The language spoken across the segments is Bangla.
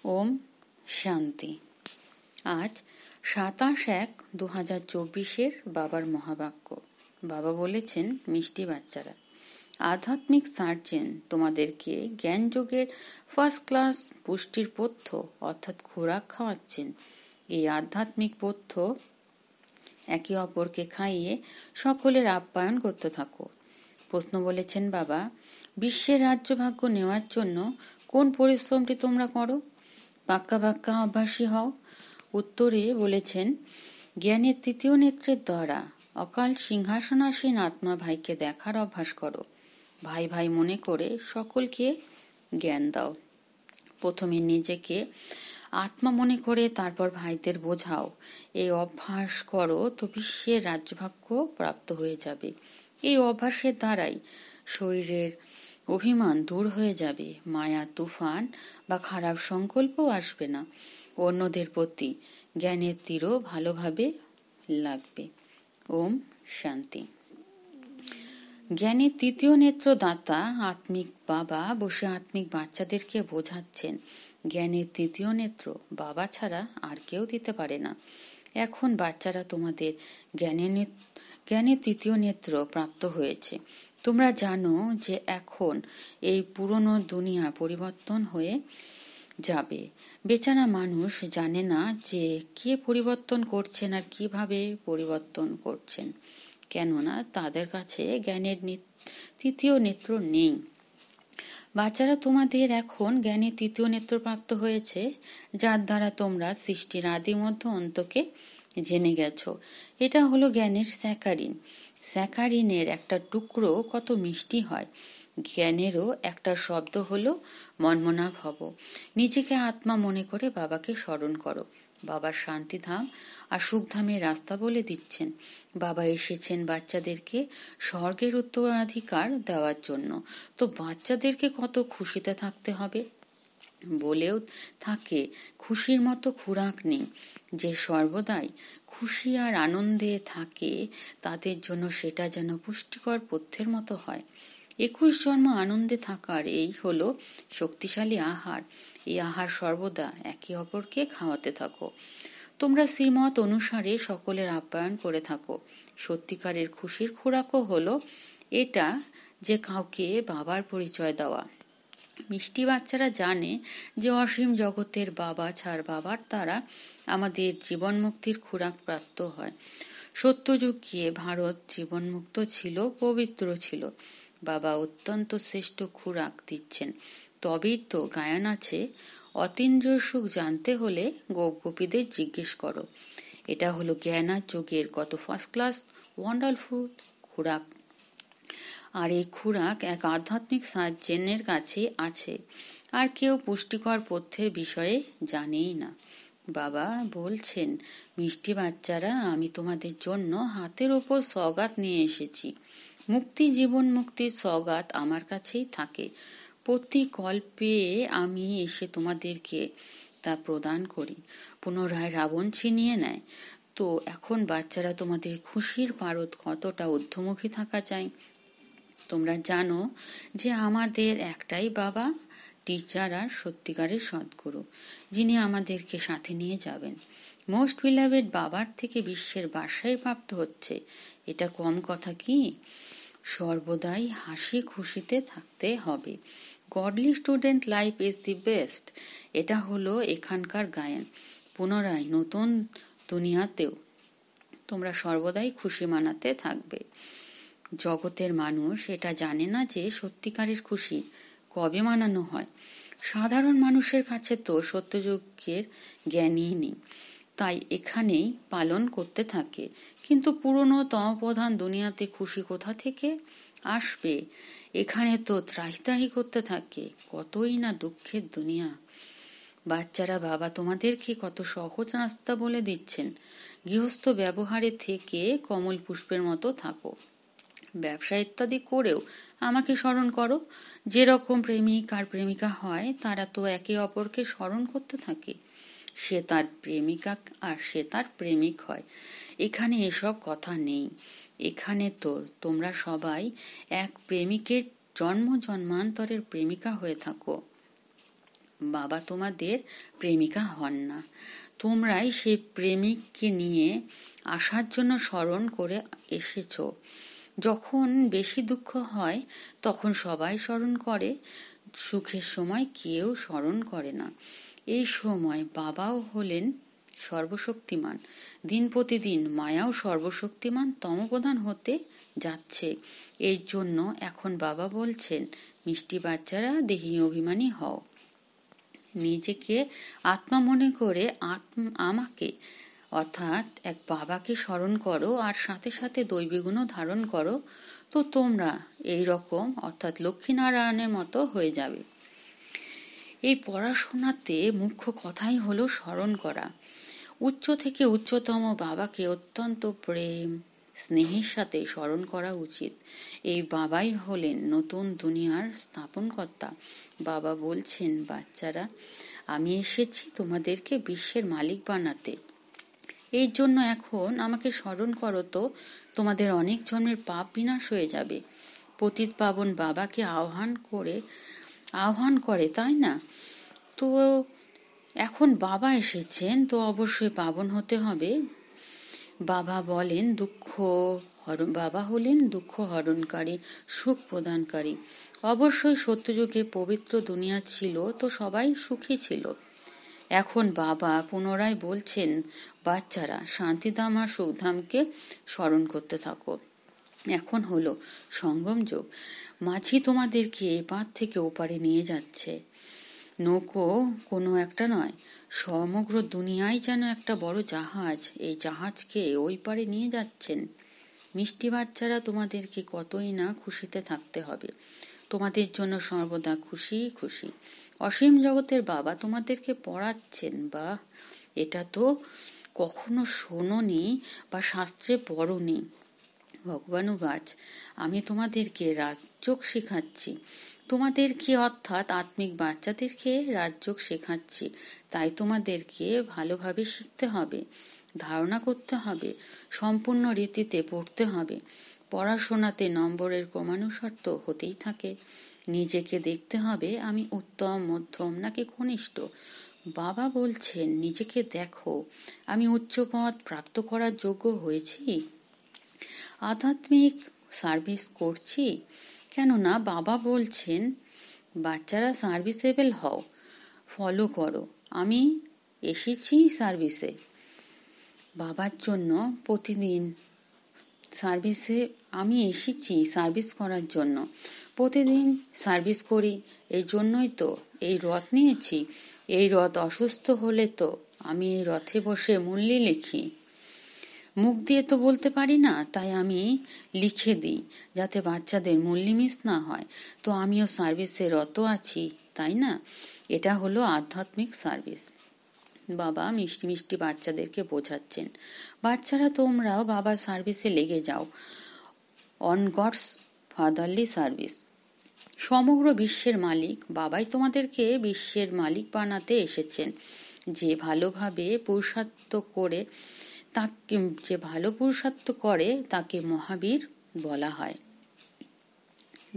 ওম শান্তি। আজ 27/1/2024 বাবার মহাবাক্য। বাবা বলেছেন, মিষ্টি বাচ্চারা, আধ্যাত্মিক সার্জেন তোমাদেরকে জ্ঞান যোগের ফার্স্ট ক্লাস পুষ্টির পথ্য অর্থাৎ খোরাক খাওয়াচ্ছেন। এই আধ্যাত্মিক পথ্য একে অপরকে খাইয়ে সকলের আপ্যায়ন করতে থাকো। প্রশ্ন বলেছেন বাবা, বিশ্বের রাজ্যভাগ্য নেওয়ার জন্য কোন পরিশ্রমটি তোমরা করো? পাক্কা পাক্কা অভ্যাসী হও। উত্তরে বলেছেন, জ্ঞানের তৃতীয় নেত্রের দ্বারা অকাল সিংহাসনাসীন আত্মা ভাইকে দেখার অভ্যাস করো। ভাই ভাই মনে করে সকলকে জ্ঞান দাও। প্রথমে নিজেকে আত্মা মনে করে তারপর ভাইদের বোঝাও। এই অভ্যাস করো তো বিশ্বের রাজ্যভাগ্য প্রাপ্ত হয়ে যাবে। এই অভ্যাসের দ্বারাই শরীরের অভিমান দূর হয়ে যাবে, মায়া তুফান বা খারাপ সংকল্পও আসবে না। অন্যদের প্রতি জ্ঞানের তীরও ভালোভাবে লাগবে। ওম শান্তি। জ্ঞানের তৃতীয় নেত্র দাতা আত্মিক বাবা বসে আত্মিক বাচ্চাদেরকে বোঝাচ্ছেন, জ্ঞানের তৃতীয় নেত্র বাবা ছাড়া আর কেউ দিতে পারে না। এখন বাচ্চারা তোমাদের জ্ঞানের তৃতীয় নেত্র প্রাপ্ত হয়েছে। তোমরা জানো যে এখন এই পুরনো দুনিয়া পরিবর্তন হয়ে যাবে। বেচারা মানুষ জানে না যে কে পরিবর্তন করছেন আর কিভাবে পরিবর্তন করছেন, কেননা তাদের কাছে জ্ঞানের তৃতীয় নেত্র নেই। বাচ্চারা, তোমাদের এখন জ্ঞানের তৃতীয় নেত্র প্রাপ্ত হয়েছে, যার দ্বারা তোমরা সৃষ্টির আদি মধ্য অন্তকে জেনে গেছো। এটা হলো জ্ঞানের স্যাকারিন। স্যাকারিনের একটা টুকরো কত মিষ্টি হয়। জ্ঞানেরও একটা শব্দ হলো মনমনা ভব। নিজেকে আত্মা মনে করে বাবাকে স্মরণ করো। বাবার শান্তিধাম আর সুখধামের রাস্তা বলে দিচ্ছেন। বাবা এসেছেন বাচ্চাদেরকে স্বর্গের উত্তরাধিকার দেওয়ার জন্য। তো বাচ্চাদেরকে কত খুশিতে থাকতে হবে। বলেও থাকে, খুশির মতো খোরাক নেই। যে সর্বদাই খুশি আর আনন্দে থাকে তাদের জন্য সেটা যেন পুষ্টিকর পথ্যের মতো হয়। 21 জন্ম আনন্দে থাকার এই হলো শক্তিশালী আহার। এই আহার সর্বদা একে অপরকে খাওয়াতে থাকো। তোমরা শ্রীমত অনুসারে সকলের আপ্যায়ন করে থাকো। সত্যিকারের খুশির খোরাকও হলো এটা, যে কাউকে বাবার পরিচয় দেওয়া। মিষ্টি বাচ্চারা জানে যে অসীম জগতের বাবা ছাড় বাবার দ্বারা আমাদের জীবন মুক্তির খোরাক প্রাপ্ত হয়। সত্যযুগে ভারত জীবনমুক্ত ছিল, পবিত্র ছিল। বাবা অত্যন্ত শ্রেষ্ঠ খোরাক দিচ্ছেন। তবেই তো গায়ন আছে, অতীন্দ্রিয় সুখ জানতে হলে গোপীদের জিজ্ঞেস করো। এটা হলো জ্ঞান আর যোগের কত ফার্স্ট ক্লাস ওয়ান্ডারফুল খোরাক। আর এই খোরাক এক আধ্যাত্মিক সার্জেনের কাছে আছে। আর কেউ পুষ্টিকর পথ্যের বিষয়ে জানেই না। বাবা বলছেন, মিষ্টি বাচ্চারা, আমি তোমাদের জন্য হাতের ওপর সওগাত নিয়ে এসেছি। মুক্তি, জীবন মুক্তির সওগাত আমার কাছেই থাকে। প্রতি কল্পে আমি এসে তোমাদেরকে তা প্রদান করি। পুনরায় রাবণ ছিনিয়ে নেয়। তো এখন বাচ্চারা, তোমাদের খুশির পারদ কতটা ঊর্ধ্বমুখী থাকা চাই। তোমরা জানো যে আমাদের একটাই বাবা, টিচার আর সত্যিকারের সদ্গুরু, যিনি আমাদেরকে সাথে নিয়ে যাবেন। মোস্ট বিলাভেড বাবার থেকে বিশ্বের বাসায় প্রাপ্ত হচ্ছে। এটা কম কথা কি? সর্বদাই হাসি খুশিতে থাকতে হবে। Godly student life is the best. এটা হলো এখানকার গায়ন। পুনরায় নতুন দুনিয়াতেও তোমরা সর্বদাই খুশি মানাতে থাকবে। জগতের মানুষ এটা জানে না যে সত্যিকারের খুশি কবে মানানো হয়। সাধারণ মানুষের কাছে তো সত্যযুগের জ্ঞানই নেই, তাই এখানেই পালন করতে থাকে। কিন্তু পুরনো তমপ্রধান দুনিয়াতে খুশি কোথা থেকে আসবে? এখানে তো ত্রাহি ত্রাহি করতে থাকে। কতই না দুঃখের দুনিয়া। বাচ্চারা, বাবা তোমাদেরকে কত সহজ রাস্তা বলে দিচ্ছেন। গৃহস্থ ব্যবহারে থেকে কমল পুষ্পের মতো থাকো। ব্যবসা ইত্যাদি করেও আমাকে স্মরণ করো। যেরকম প্রেমিক আর প্রেমিকা হয়, তারা তো একে অপরকে স্মরণ করতে থাকে। সে তার প্রেমিকা আর সে তার প্রেমিক হয়। এখানে এসব কথা নেই। এখানে তো তোমরা সবাই এক প্রেমিকের জন্ম জন্মান্তরের প্রেমিকা হয়ে থাকো। বাবা তোমাদের প্রেমিকা হন না, তোমরাই সেই প্রেমিককে নিয়ে আসার জন্য স্মরণ করে এসেছ। যখন বেশি দুঃখ হয় তখন সবাই স্মরণ করে, সুখের সময় কেউ স্মরণ করে না। এই সময় বাবাও হলেন সর্বশক্তিমান। দিন প্রতিদিন মায়াও সর্বশক্তিমান তমপ্রধান হতে যাচ্ছে। এই জন্য এখন বাবা বলছেন, মিষ্টি বাচ্চারা দেহি অভিমানী হও, নিজেকে আত্মা মনে করে আমাকে অর্থাৎ এক বাবাকে স্মরণ করো আর সাথে সাথে দৈবীগুণও ধারণ করো, তো তোমরা এই রকম অর্থাৎ লক্ষ্মীনারায়ণের মতো হয়ে যাবে। এই পড়াশোনাতে মুখ্য কথাই হলো স্মরণ করা। উচ্চ থেকে উচ্চতম বাবাকে অত্যন্ত প্রেম স্নেহের সাথে স্মরণ করা উচিত। এই বাবাই হলেন নতুন দুনিয়ার স্থাপনকর্তা। বাবা বলছেন, বাচ্চারা, আমি এসেছি তোমাদেরকে বিশ্বের মালিক বানাতে। এই জন্য এখন আমাকে স্মরণ করো, তো তোমাদের অনেক জন্মের পাপ বিনাশ হয়ে যাবে। পতিত পাবন বাবাকে আহ্বান করে, তাই না? তো এখন বাবা এসেছেন, তো অবশ্যই পাবন হতে হবে। বাবা হলেন দুঃখ হরণকারী, সুখ প্রদানকারী। অবশ্যই সত্যযুগে পবিত্র দুনিয়া ছিল, তো সবাই সুখী ছিল। এখন বাবা পুনরায় বলছেন, বাচ্চারা, শান্তিধাম আর সুখধামকে স্মরণ করতে থাকো। এখন হলো সঙ্গম যুগ। মাঝি তোমাদেরকে এপার থেকে ওপারে নিয়ে যাচ্ছে। নৌকো কোনো একটা নয়, সমগ্র দুনিয়ায় যেন একটা বড় জাহাজ। এই জাহাজকে ওই পারে নিয়ে যাচ্ছেন। মিষ্টি বাচ্চারা, তোমাদেরকে কতই না খুশিতে থাকতে হবে। তোমাদের জন্য সর্বদা খুশি খুশি। অসীম জগতের বাবা তোমাদেরকে পড়াচ্ছেন। বা এটা তো কখনো শোনোনি বা শাস্ত্রে পড়োনি। ভগবানুবাচ, আমি তোমাদেরকে রাজযোগ শেখাচ্ছি। তোমাদেরকে অর্থাৎ আত্মিক বাচ্চাদেরকে রাজযোগ শেখাচ্ছি। তাই তোমাদেরকে ভালোভাবে শিখতে হবে, ধারণা করতে হবে, সম্পূর্ণ রীতিতে পড়তে হবে। পড়াশোনাতে নম্বরের ক্রমানুসার তো হতেই থাকে। নিজেকে দেখতে হবে, আমি উত্তম, মধ্যম নাকি কনিষ্ঠ। বাবা বলছেন, নিজেকে দেখো, আমি উচ্চ পদ প্রাপ্ত করার যোগ্য হয়েছি, আধ্যাত্মিক সার্ভিস করছি। কেননা বাবা বলছেন, বাচ্চারা সার্ভিসেবল হও, ফলো করো। আমি এসেছি সার্ভিসে, বাবার জন্য প্রতিদিন সার্ভিসে। আমি এসেছি সার্ভিস করার জন্য, প্রতিদিন সার্ভিস করি। এই জন্যই তো এই রথ নিয়েছি। এই রথ অসুস্থ হলে তো আমি এই রথে বসে মূল্যে লিখি। মুখ দিয়ে তো বলতে পারি না, তাই আমি লিখে দিই যাতে বাচ্চাদের মূল্য মিস না হয়। তো আমিও সার্ভিসে রত আছি, তাই না? এটা হলো আধ্যাত্মিক সার্ভিস। বাবা মিষ্টি মিষ্টি বাচ্চাদেরকে বোঝাচ্ছেন, বাচ্চারা, তোমরাও বাবার সার্ভিসে লেগে যাও। On God's fatherly service. সমগ্র বিশ্বের মালিক বাবাই তোমাদেরকে বিশ্বের মালিক বানাতে এসেছেন। যে ভালো পুরুষার্থ করে তাকে মহাবীর বলা হয়।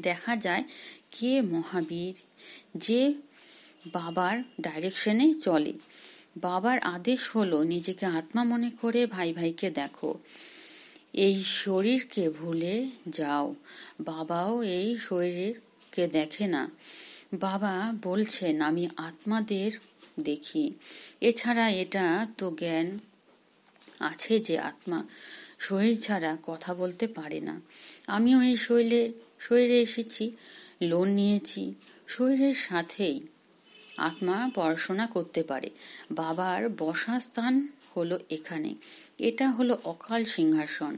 দেখা যায় কে মহাবীর, যে বাবার ডাইরেকশনে চলে। বাবার আদেশ হলো, নিজেকে আত্মা মনে করে ভাই ভাইকে দেখো। এই শরীরকে ভুলে যাও। বাবাও এই শরীরকে দেখে না। বাবা বলছেন, আমি আত্মাদের দেখি। এছাড়া এটা তো জ্ঞান আছে যে আত্মা শরীর ছাড়া কথা বলতে পারে না। আমিও এই শরীরে এসেছি, লোন নিয়েছি। শরীরের সাথেই আত্মা পড়াশোনা করতে পারে। বাবার বসার স্থান হলো এখানে। এটা হলো অকাল সিংহাসন।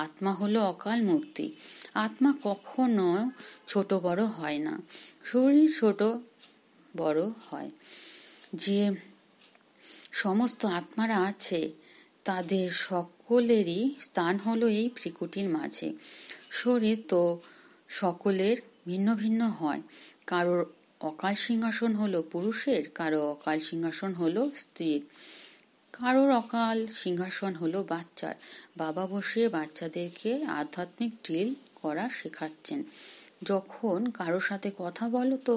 আত্মা হলো অকাল মূর্তি। আত্মা কখনো ছোট বড় হয় না, শরীর ছোট বড় হয়। যে সমস্ত আত্মারা আছে তাদের সকলেরই স্থান হলো এই ভ্রীকুটির মাঝে। শরীর তো সকলের ভিন্ন ভিন্ন হয়। কারোর অকাল সিংহাসন হলো পুরুষের, কারো অকাল সিংহাসন হলো স্ত্রীর, কারোর অকাল সিংহাসন হলো বাচ্চার। বাবা বসিয়ে বাচ্চাদেরকে আধ্যাত্মিক ডিল করা শেখাচ্ছেন। যখন কারোর সাথে কথা বলো তো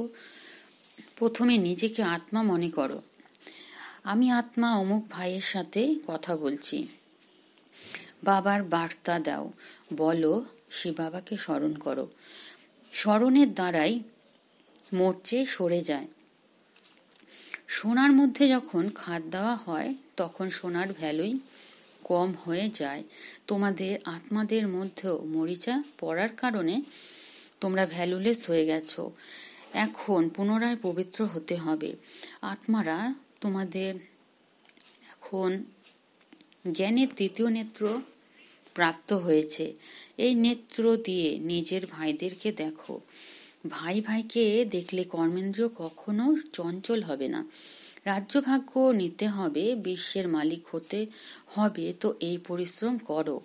প্রথমে নিজেকে আত্মা মনে করো। আমি আত্মা অমুক ভাইয়ের সাথে কথা বলছি। বাবার বার্তা দাও, বলো সে বাবাকে স্মরণ করো। স্মরণের দ্বারাই মরচে সরে যায়। সোনার মধ্যে যখন খাদ দেওয়া হয় তখন সোনার ভ্যালুই কম হয়ে যায়। তোমাদের আত্মাদের মধ্যেও মরিচা পড়ার কারণে তোমরা ভ্যালুলেস হয়ে গেছো। এখন পুনরায় পবিত্র হতে হবে। আত্মারা তোমাদের এখন জ্ঞানের তৃতীয় নেত্র প্রাপ্ত হয়েছে। এই নেত্র দিয়ে নিজের ভাইদেরকে দেখো। ভাই ভাইকে দেখলে কর্মেন্দ্রিয় কখনো চঞ্চল হবে না। রাজ্যভাগ্য নিতে হবে, বিশ্বের মালিক হতে হবে, তো এই পরিশ্রম করো।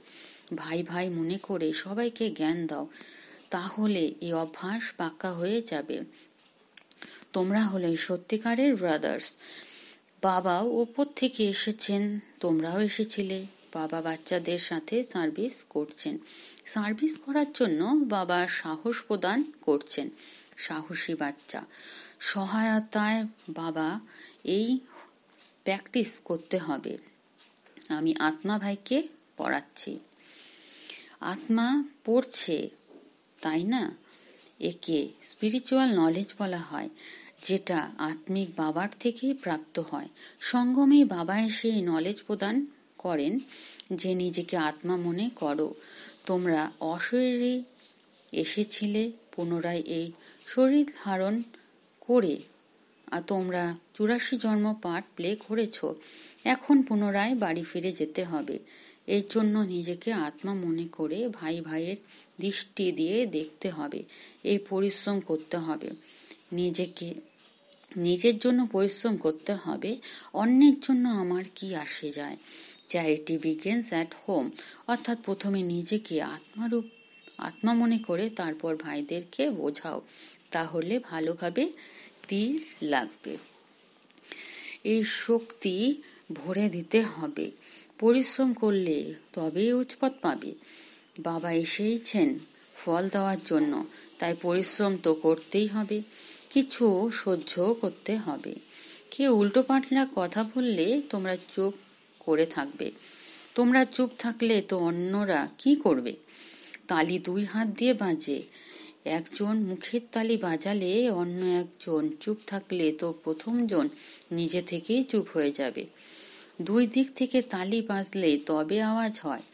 ভাই ভাই মনে করে সবাইকে জ্ঞান দাও, তাহলে এই অভ্যাস পাক্কা হয়ে যাবে। তোমরা হলে সত্যিকারের ব্রাদার্স। বাবাও ওপর থেকে এসেছেন, তোমরাও এসেছিলে। বাবা বাচ্চাদের সাথে সার্ভিস করছেন। সার্ভিস করার জন্য বাবা সাহস প্রদান করছেন। সাহসী বাচ্চা সহায়তায় বাবা এই প্র্যাকটিস করতে হবে। আমি আত্মা ভাইকে পড়াচ্ছি। আত্মা পড়ছে, তাই না? একে স্পিরিচুয়াল নলেজ বলা হয়, যেটা আত্মিক বাবার থেকেই প্রাপ্ত হয়। সঙ্গমে বাবা এসে এই নলেজ প্রদান করেন যে নিজেকে আত্মা মনে করো। তোমরা অশরীরী এসেছিলে, পুনরায় এই শরীর ধারণ করে আর তোমরা 84 জন্ম পার্ট প্লে করেছ। এখন পুনরায় বাড়ি ফিরে যেতে হবে। এর জন্য নিজেকে আত্মা মনে করে ভাই ভাইয়ের দৃষ্টি দিয়ে দেখতে হবে। এই পরিশ্রম করতে হবে। নিজের জন্য পরিশ্রম করতে হবে। অন্যের জন্য আমার কি আসে যায়। চ্যারিটি বিগিনস অ্যাট হোম, অর্থাৎ প্রথমে নিজেকে আত্মা মনে করে তারপর ভাইদেরকে বোঝাও, তাহলে ভালোভাবে তীর লাগবে। এই শক্তি ভরে দিতে হবে। পরিশ্রম করলে তবেই উৎপাদ পাবে। বাবা এসেইছেন ফল দেওয়ার জন্য, তাই পরিশ্রম তো করতেই হবে, কিছু সহ্য করতে হবে। কেউ উল্টো পাল্টা কথা বললে তোমরা চুপ করে থাকবে। তোমরা চুপ থাকলে তো অন্যরা কি করবে? তালি 2 হাত দিয়ে বাজে। একজন মুখের তালি বাজালে অন্য একজন চুপ থাকলে তো প্রথমজন নিজে থেকেই চুপ হয়ে যাবে। 2 দিক থেকে তালি বাজলে তবে আওয়াজ হয়।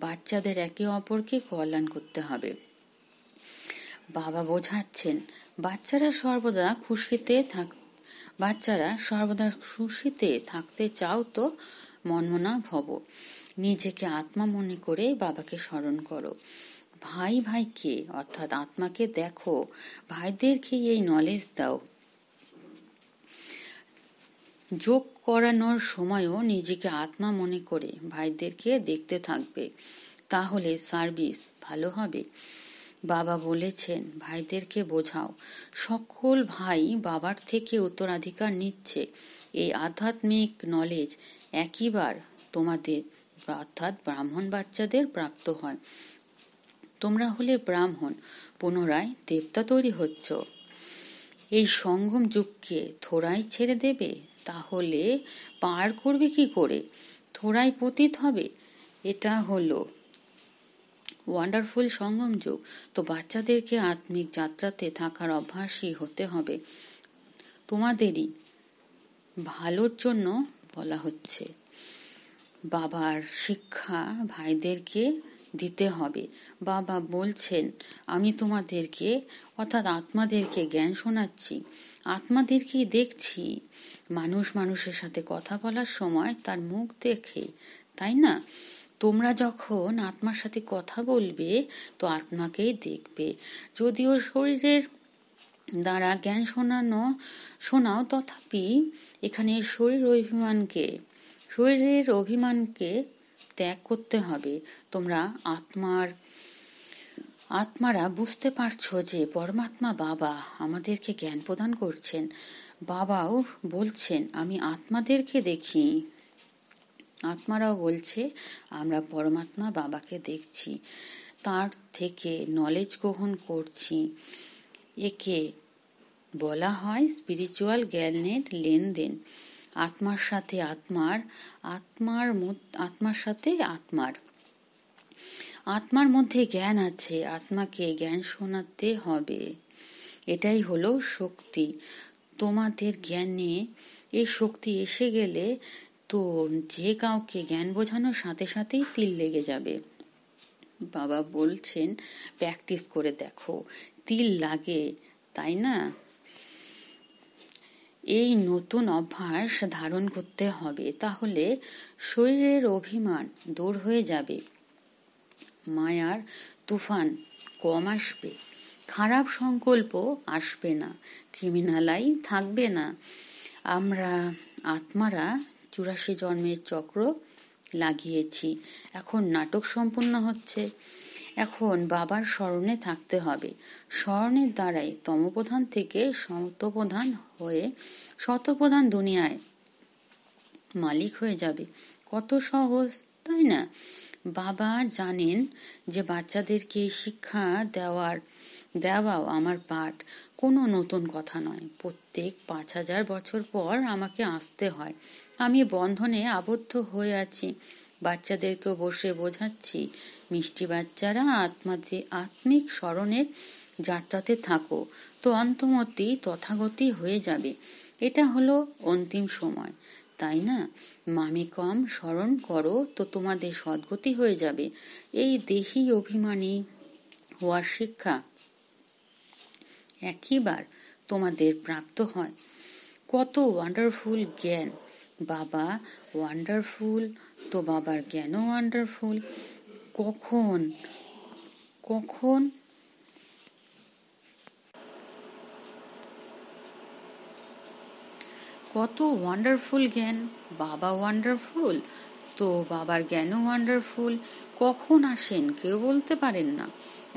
বাচ্চাদের একে অপরকে কল্যাণ করতে হবে। বাবা বোঝাচ্ছেন, বাচ্চারা সর্বদা খুশিতে থাকতে চাও তো মনমনা ভব। নিজেকে আত্মা মনে করে বাবাকে স্মরণ করো। ভাই ভাইকে অর্থাৎ আত্মাকে দেখো, ভাইদেরকে এই নলেজ দাও। যোগ করানোর সময়ও নিজেকে আত্মা মনে করে ভাইদেরকে দেখতে থাকবে, তাহলে সার্ভিস ভালো হবে। বাবা বলেছেন ভাইদেরকে বোঝাও। সকল ভাই বাবার থেকে উত্তরাধিকার নিচ্ছে। এই আধ্যাত্মিক নলেজ একইবার তোমাদের অর্থাৎ ব্রাহ্মণ বাচ্চাদের প্রাপ্ত হয়। তোমরা হলে ব্রাহ্মণ, পুনরায় দেবতা তৈরি হচ্ছ। এই সঙ্গম যুগকে থোড়াই ছেড়ে দেবে, তাহলে পার করবে কি করে? থোড়াই পতিত হবে। এটা হলো ওয়ান্ডারফুল সঙ্গম যুগ। তো বাচ্চাদেরকে আত্মিক যাত্রাতে থাকার অভ্যাসী হতে হবে। তোমাদেরই ভালোর জন্য বলা হচ্ছে। বাবার শিক্ষা ভাইদেরকে দিতে হবে। বাবা বলছেন আমি তোমাদেরকে অর্থাৎ আত্মাদেরকে জ্ঞান শোনাচ্ছি। আত্মাদেরকেই দেখছি। মানুষ মানুষের সাথে কথা বলার সময় তার মুখ দেখে, তাই না? তোমরা যখন আত্মার সাথে কথা বলবে তো আত্মাকেই দেখবে। যদিও শরীরের দ্বারা জ্ঞান শোনাও, তথাপি এখানে শরীরের অভিমানকে ত্যাগ করতে হবে। তোমরা আত্মারা বুঝতে পারছো যে পরমাত্মা বাবা আমাদেরকে জ্ঞান প্রদান করছেন। বাবাও বলছেন আমি আত্মাদেরকে দেখি। আত্মারাও বলছে আমরা পরমাত্মা বাবাকে দেখছি, তার থেকে নলেজ গ্রহণ করছি। একে বলা হয় স্পিরিচুয়াল জ্ঞানের লেনদেন আত্মার সাথে আত্মার সাথে আত্মার মধ্যে জ্ঞান আছে, আত্মাকে জ্ঞান শোনাতে হবে। এটাই হলো শক্তি। তোমাদের জ্ঞানে এই শক্তি এসে গেলে তো যে কাউকে জ্ঞান বোঝানোর সাথে সাথেই তিল লেগে যাবে। বাবা বলছেন প্র্যাকটিস করে দেখো, তিল লাগে, তাই না? এই নতুন অভ্যাস ধারণ করতে হবে, তাহলে শরীরের অভিমান দূর হয়ে যাবে, মায়ার তুফান কম আসবে, খারাপ সংকল্প আসবে না, ক্রিমিনালাই থাকবে না। আমরা আত্মারা 84 জন্মের চক্র লাগিয়েছি, এখন নাটক সম্পূর্ণ হচ্ছে। এখন বাবার স্মরণে থাকতে হবে। স্মরণের দ্বারাই তমপ্রধান থেকে শতপ্রধান হয়ে শতপ্রধান দুনিয়ায় মালিক হয়ে যাবে। কত সহজ, তাই না? বাবা জানেন যে বাচ্চাদেরকে শিক্ষা দেওয়াও আমার পাঠ, কোনো নতুন কথা নয়। প্রত্যেক 5000 বছর পর আমাকে আসতে হয়। আমি বন্ধনে আবদ্ধ হয়ে আছি। বাচ্চাদেরকেও বসে বোঝাচ্ছি, মিষ্টি বাচ্চারা আত্মিক স্মরণের যাত্রাতে থাকো, তো অন্তমতি তথাগতি হয়ে যাবে। এটা হলো অন্তিম সময়, তাই না? মামি কম স্মরণ করো তো তোমাদের সদ্গতি হয়ে যাবে। এই দেহি অভিমানী হওয়ার শিক্ষা একইবার তোমাদের প্রাপ্ত হয়। কত ওয়ান্ডারফুল জ্ঞান! বাবা ওয়ান্ডারফুল, তো বাবার জ্ঞানও ওয়ান্ডারফুল। কখন কখন কত ওয়ান্ডারফুল জ্ঞান! বাবা ওয়ান্ডারফুল, তো বাবার জ্ঞানও ওয়ান্ডারফুল। কখন আসেন কেউ বলতে পারেন না।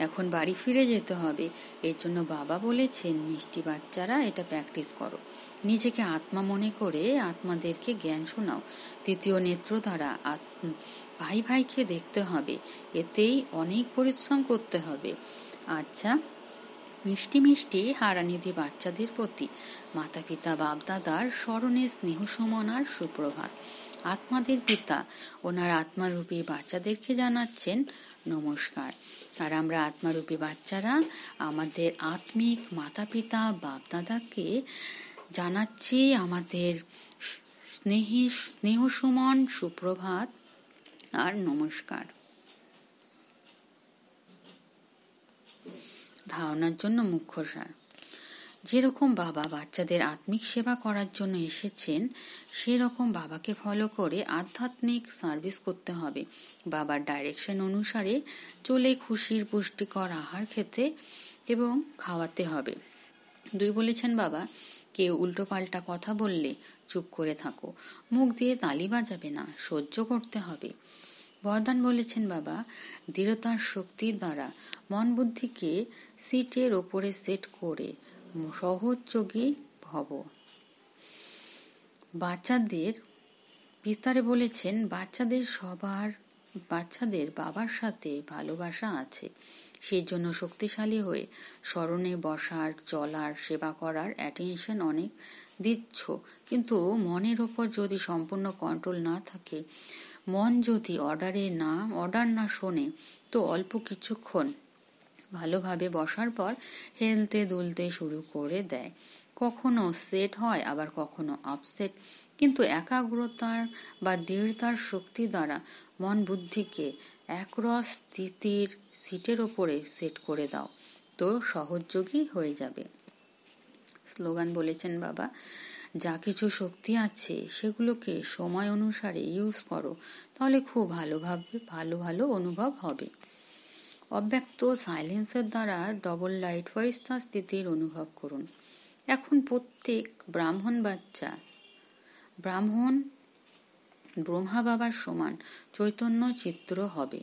এখন বাড়ি ফিরে যেতে হবে। এর জন্য বাবা বলেছেন, মিষ্টি বাচ্চারা এটা প্র্যাকটিস করো। নিজেকে আত্মা মনে করে আত্মাদেরকে জ্ঞান শোনাও। তৃতীয় নেত্র দ্বারা ভাই ভাইকে দেখতে হবে, এতেই অনেক পরিশ্রম করতে হবে। আচ্ছা, মিষ্টি মিষ্টি হারানিধি বাচ্চাদের প্রতি মাতা পিতা বাপ দাদার স্মরণে স্নেহ সমনার সুপ্রভাত। আত্মাদের পিতা ওনার আত্মারূপী বাচ্চাদেরকে জানাচ্ছেন নমস্কার। আর আমরা আত্মারূপী বাচ্চারা আমাদের আত্মিক মাতা পিতা বাপ দাদাকে জানাচ্ছি আমাদের স্নেহ সুমন সুপ্রভাত আর নমস্কার। ধারণার জন্য মুখ্য সার। যেরকম বাবা বাচ্চাদের আত্মিক সেবা করার জন্য এসেছেন, সেরকম বাবাকে ফলো করে আধ্যাত্মিক সার্ভিস করতে হবে। বাবার ডাইরেকশন অনুসারে চলে খুশির পুষ্টিকর আহার খেতে এবং খাওয়াতে হবে। 2 বলেছেন বাবা, কেউ উল্টো পাল্টা কথা বললে চুপ করে থাকো, মুখ দিয়ে তালি বাজাবে না, সহ্য করতে হবে। বরদান বলেছেন বাবা, দৃঢ়তার শক্তির দ্বারা মন বুদ্ধিকে সিটের ওপরে সেট করে সহযোগী ভব। বাচ্চাদের বিস্তারে বলেছেন, বাচ্চাদের বাবার সাথে ভালোবাসা আছে, সেই জন্য শক্তিশালী হয়ে স্মরণে বসার, চলার, সেবা করার অ্যাটেনশন অনেক দিচ্ছ। কিন্তু মনের ওপর যদি সম্পূর্ণ কন্ট্রোল না থাকে, মন যদি অর্ডার না শোনে, তো অল্প কিছুক্ষণ ভালোভাবে বসার পর হেলতে দুলতে শুরু করে দেয়। কখনো সেট হয়, আবার কখনো আপসেট। কিন্তু একাগ্রতার বা দৃঢ়তার শক্তি দ্বারা মন বুদ্ধিকে একরস স্থিতির সিটের ওপরে সেট করে দাও, তো সহযোগী হয়ে যাবে। স্লোগান বলেছেন বাবা, যা কিছু শক্তি আছে সেগুলোকে সময় অনুসারে ইউজ করো, তাহলে খুব ভালো অনুভব হবে। অব্যক্ত সাইলেন্সের দ্বারা ডবল লাইট ফয়স্তা স্থিতির অনুভব করুন। এখন প্রত্যেক ব্রাহ্মণ ব্রহ্মা বাবার সমান চৈতন্য চিত্র হবে।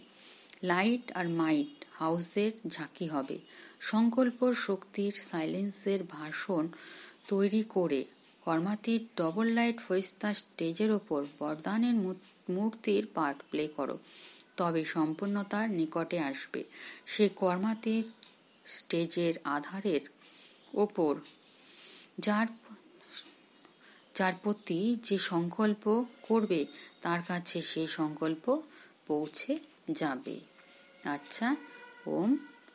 লাইট আর মাইট হাউসের ঝাঁকি হবে। সংকল্প শক্তির সাইলেন্সের ভাষণ তৈরি করে কর্মাতীত ডবল লাইট ফয়স্তা স্টেজের ওপর বরদানের মূর্তির পার্ট প্লে করো, তবে সম্পূর্ণতার নিকটে আসবে। সে কর্মাতীত স্টেজের আধারের ওপর যার যার প্রতি যে সংকল্প করবে তার কাছে সে সংকল্প পৌঁছে যাবে। আচ্ছা, ওম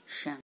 শান্তি।